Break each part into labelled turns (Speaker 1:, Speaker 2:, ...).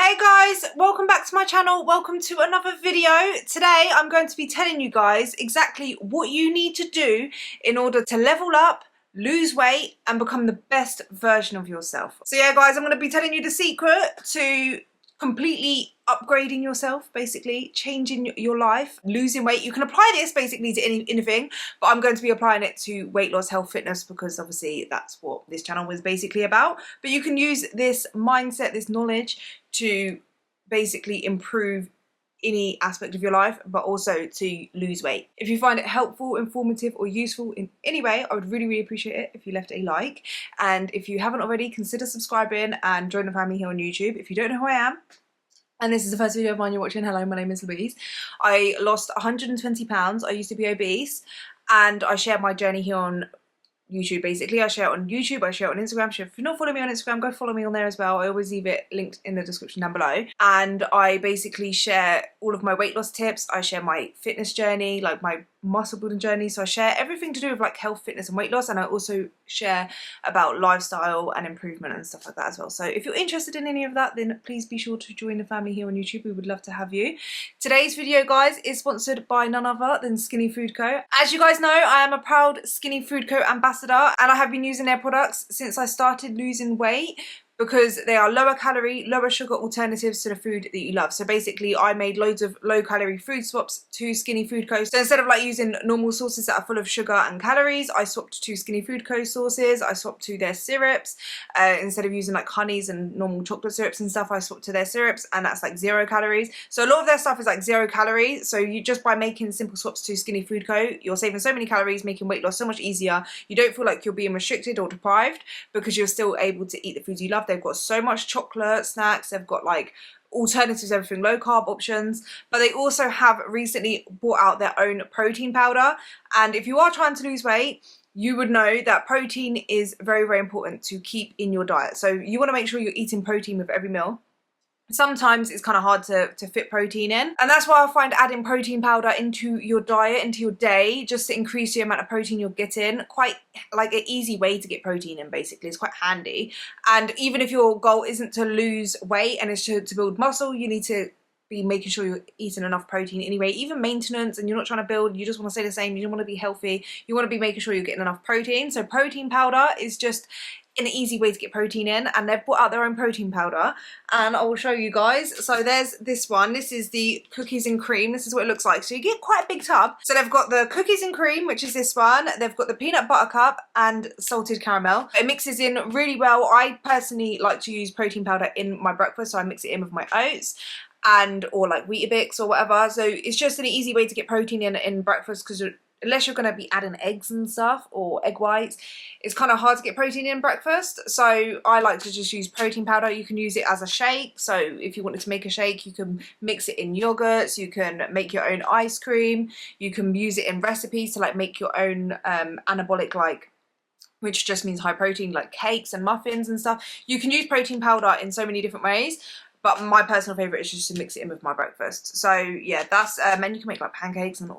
Speaker 1: Hey guys, welcome back to my channel. Welcome to another video. Today I'm going to be telling you guys exactly what you need to do in order to level up, lose weight and become the best version of yourself. So yeah guys, I'm going to be telling you the secret to completely upgrading yourself, basically changing your life, losing weight. You can apply this basically to anything, but I'm going to be applying it to weight loss, health, fitness, because obviously that's what this channel was basically about. But you can use this mindset, this knowledge to basically improve any aspect of your life, but also to lose weight. If you find it helpful, informative or useful in any way, I would really appreciate it if you left a like. And if you haven't already, consider subscribing and join the family here on YouTube. If you don't know who I am, and this is the first video of mine you're watching, hello, my name is Louise. I lost 120 pounds. I used to be obese, and I shared my journey here on YouTube. Basically I share it on YouTube, I share it on Instagram. So if you're not following me on Instagram, go follow me on there as well. I always leave it linked in the description down below. And I basically share all of my weight loss tips. I share my fitness journey, like my muscle building journey. So I share everything to do with like health, fitness and weight loss, and I also share about lifestyle and improvement and stuff like that as well. So if you're interested in any of that, then please be sure to join the family here on YouTube. We would love to have you. Today's video guys is sponsored by none other than Skinny Food Co. As you guys know, I am a proud Skinny Food Co ambassador, and I have been using their products since I started losing weight, because they are lower calorie, lower sugar alternatives to the food that you love. So basically I made loads of low calorie food swaps to Skinny Food Co. So instead of like using normal sauces that are full of sugar and calories, I swapped to Skinny Food Co sauces. I swapped to their syrups. Instead of using like honeys and normal chocolate syrups and stuff, I swapped to their syrups, and that's like 0 calories. So a lot of their stuff is like 0 calories. So you just by making simple swaps to Skinny Food Co, you're saving so many calories, making weight loss so much easier. You don't feel like you're being restricted or deprived, because you're still able to eat the foods you love. They've got so much chocolate, snacks, they've got like alternatives, everything, low carb options, but they also have recently brought out their own protein powder. And if you are trying to lose weight, you would know that protein is very important to keep in your diet. So you want to make sure you're eating protein with every meal. Sometimes it's kind of hard to fit protein in, and that's why I find adding protein powder into your diet, into your day, just to increase the amount of protein you're getting, quite like an easy way to get protein in. Basically it's quite handy. And even if your goal isn't to lose weight and it's to build muscle, you need to be making sure you're eating enough protein anyway. Even maintenance, and you're not trying to build, you just want to stay the same, you don't want to be healthy, you want to be making sure you're getting enough protein. So protein powder is just an easy way to get protein in, and they've brought out their own protein powder, and I will show you guys. So there's this one. This is the cookies and cream. This is what it looks like. So you get quite a big tub. So they've got the cookies and cream, which is this one. They've got the peanut butter cup and salted caramel. It mixes in really well. I personally like to use protein powder in my breakfast, so I mix it in with my oats and or like Weetabix or whatever. So it's just an easy way to get protein in breakfast, because unless you're going to be adding eggs and stuff or egg whites, it's kind of hard to get protein in breakfast. So I like to just use protein powder. You can use it as a shake. So if you wanted to make a shake, you can mix it in yogurts, you can make your own ice cream, you can use it in recipes to like make your own anabolic, like, which just means high protein, like cakes and muffins and stuff. You can use protein powder in so many different ways, but my personal favourite is just to mix it in with my breakfast. So yeah, that's and you can make like pancakes and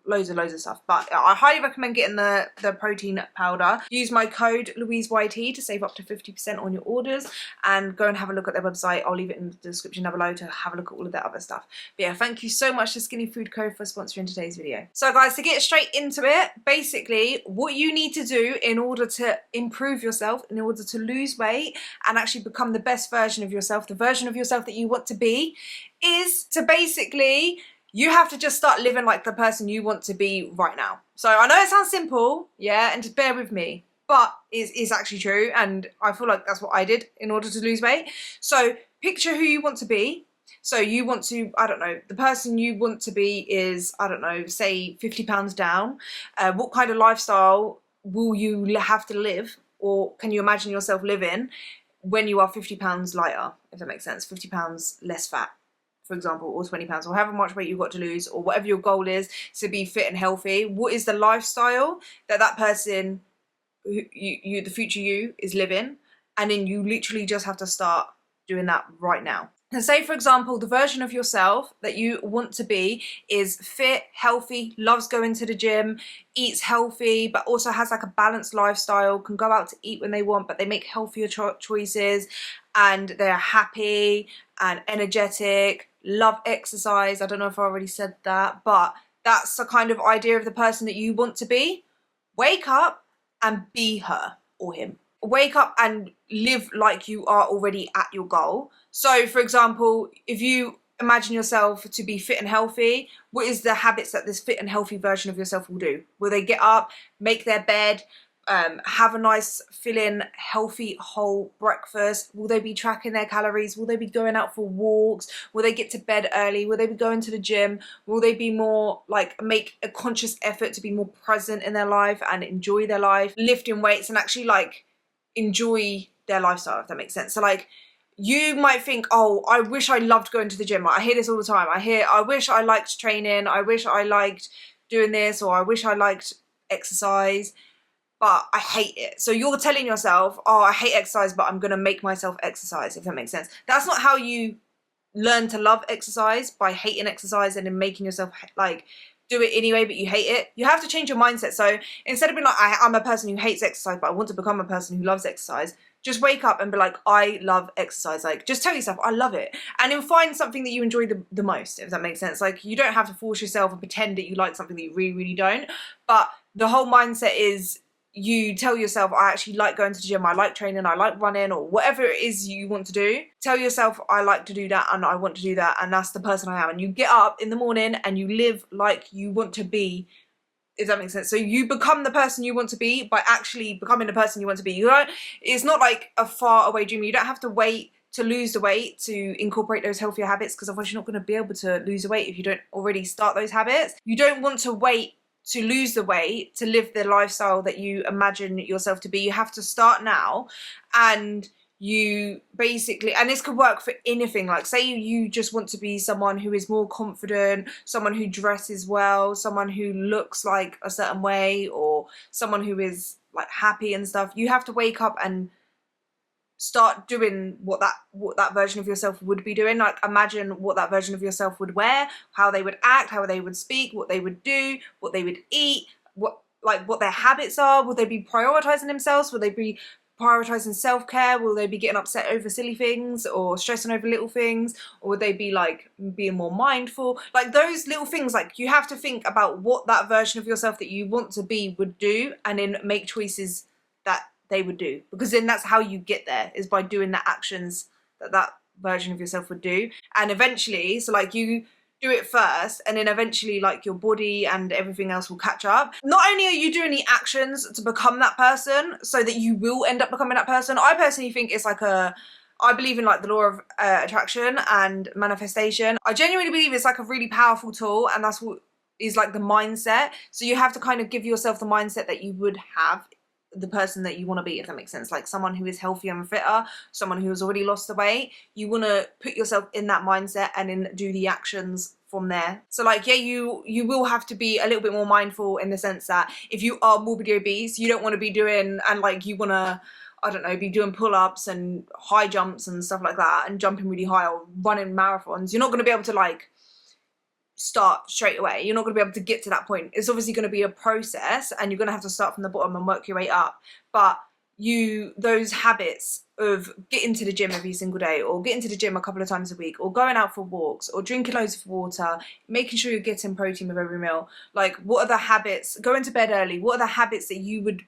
Speaker 1: loads of stuff. But I highly recommend getting the protein powder. Use my code LOUISEYT to save up to 50% on your orders, and go and have a look at their website. I'll leave it in the description down below to have a look at all of that other stuff. But yeah, thank you so much to Skinny Food Co for sponsoring today's video. So guys, to get straight into it, basically what you need to do in order to improve yourself, in order to lose weight and actually become the best version of yourself, the version of yourself that you want to be, is to basically, you have to just start living like the person you want to be right now. So I know it sounds simple, yeah, and just bear with me, but it's actually true, and I feel like that's what I did in order to lose weight. So picture who you want to be. So you want to, I don't know, the person you want to be is, I don't know, say 50 pounds down. What kind of lifestyle will you have to live, or can you imagine yourself living when you are 50 pounds lighter, if that makes sense, 50 pounds less fat, for example, or 20 pounds, or however much weight you've got to lose, or whatever your goal is to be fit and healthy. What is the lifestyle that person, the future you, is living? And then you literally just have to start doing that right now. And say, for example, the version of yourself that you want to be is fit, healthy, loves going to the gym, eats healthy, but also has like a balanced lifestyle, can go out to eat when they want, but they make healthier choices, and they're happy and energetic, love exercise. I don't know if I already said that, but that's the kind of idea of the person that you want to be. Wake up and be her or him. Wake up and live like you are already at your goal. So for example, if you imagine yourself to be fit and healthy, what is the habits that this fit and healthy version of yourself will do? Will they get up, make their bed, have a nice filling, healthy, whole breakfast? Will they be tracking their calories? Will they be going out for walks? Will they get to bed early? Will they be going to the gym? Will they be more like make a conscious effort to be more present in their life and enjoy their life, lifting weights and actually like enjoy their lifestyle, if that makes sense? So like, you might think, oh, I wish I loved going to the gym. I hear this all the time. I wish I liked training. I wish I liked doing this, or I wish I liked exercise, but I hate it. So you're telling yourself, oh, I hate exercise, but I'm gonna make myself exercise, if that makes sense. That's not how you learn to love exercise, by hating exercise and then making yourself like do it anyway, but you hate it. You have to change your mindset. So instead of being like, I'm a person who hates exercise, but I want to become a person who loves exercise, just wake up and be like, I love exercise. Like, just tell yourself, I love it. And then find something that you enjoy the most, if that makes sense. Like, you don't have to force yourself and pretend that you like something that you really, really don't. But the whole mindset is, you tell yourself, I actually like going to the gym, I like training, I like running, or whatever it is you want to do. Tell yourself, I like to do that and I want to do that, and that's the person I am. And you get up in the morning and you live like you want to be, if that makes sense. So you become the person you want to be by actually becoming the person you want to be. You don't, it's not like a far away dream. You don't have to wait to lose the weight to incorporate those healthier habits, because otherwise you're not going to be able to lose the weight if you don't already start those habits. You don't want to wait to lose the weight to live the lifestyle that you imagine yourself to be. You have to start now. And you basically, and this could work for anything, like say you just want to be someone who is more confident, someone who dresses well, someone who looks like a certain way, or someone who is like happy and stuff. You have to wake up and start doing what that version of yourself would be doing. Like, imagine what that version of yourself would wear, how they would act, how they would speak, what they would do, what they would eat, what their habits are. Will they be prioritizing themselves? Will they be prioritizing self-care? Will they be getting upset over silly things or stressing over little things? Or would they be like being more mindful? Like those little things, like you have to think about what that version of yourself that you want to be would do, and then make choices that they would do, because then that's how you get there, is by doing the actions that version of yourself would do. And eventually, so like you do it first, and then eventually like your body and everything else will catch up. Not only are you doing the actions to become that person so that you will end up becoming that person, I personally think it's like I believe in like the law of attraction and manifestation. I genuinely believe it's like a really powerful tool, and that's what is like the mindset. So you have to kind of give yourself the mindset that you would have the person that you want to be, if that makes sense. Like someone who is healthier and fitter, someone who has already lost the weight. You want to put yourself in that mindset and then do the actions from there. So like, yeah, you will have to be a little bit more mindful, in the sense that if you are morbidly obese, you don't want to be doing, and like you want to, I don't know, be doing pull-ups and high jumps and stuff like that, and jumping really high, or running marathons. You're not going to be able to like start straight away. You're not going to be able to get to that point. It's obviously going to be a process, and you're going to have to start from the bottom and work your way up. But those habits of getting to the gym every single day, or getting to the gym a couple of times a week, or going out for walks, or drinking loads of water, making sure you're getting protein with every meal. Like, what are the habits? Going to bed early. What are the habits that you would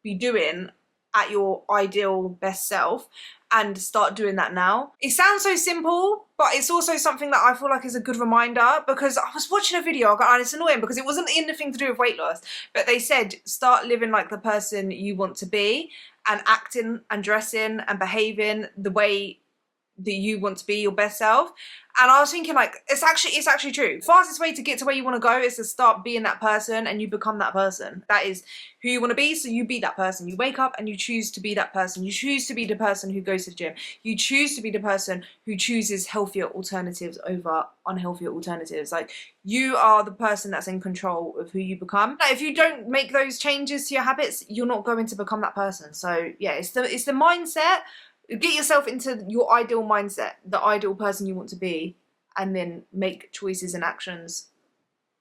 Speaker 1: be doing at your ideal best self? And start doing that now. It sounds so simple, but it's also something that I feel like is a good reminder, because I was watching a video, and it's annoying because it wasn't anything to do with weight loss, but they said start living like the person you want to be, and acting and dressing and behaving the way that you want to be, your best self. And I was thinking, like, it's actually true. Fastest way to get to where you want to go is to start being that person, and you become that person. That is who you want to be, so you be that person. You wake up and you choose to be that person. You choose to be the person who goes to the gym. You choose to be the person who chooses healthier alternatives over unhealthier alternatives. Like, you are the person that's in control of who you become. Like, if you don't make those changes to your habits, you're not going to become that person. So yeah, it's the mindset. Get yourself into your ideal mindset, the ideal person you want to be, and then make choices and actions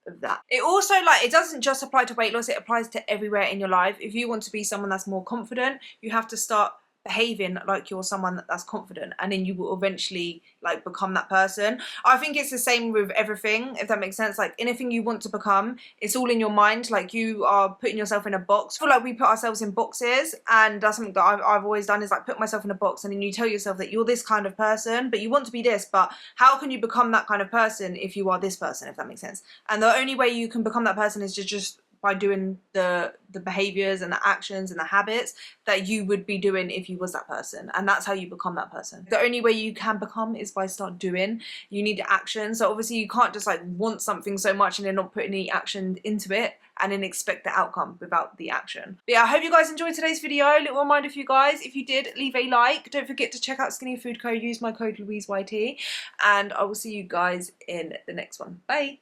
Speaker 1: of that. It also, like, it doesn't just apply to weight loss, it applies to everywhere in your life. If you want to be someone that's more confident, you have to start behaving like you're someone that's confident, and then you will eventually like become that person. I think it's the same with everything, if that makes sense. Like anything you want to become, it's all in your mind. Like you are putting yourself in a box. I feel like we put ourselves in boxes, and that's something that I've always done, is like put myself in a box, and then you tell yourself that you're this kind of person, but you want to be this, but how can you become that kind of person if you are this person, if that makes sense? And the only way you can become that person is just by doing the behaviors and the actions and the habits that you would be doing if you was that person. And that's how you become that person. The only way you can become is by start doing. You need action. So obviously you can't just like want something so much and then not put any action into it and then expect the outcome without the action. But yeah, I hope you guys enjoyed today's video. A little reminder for you guys, if you did, leave a like. Don't forget to check out Skinny Food Co. Use my code LOUISEYT, and I will see you guys in the next one. Bye.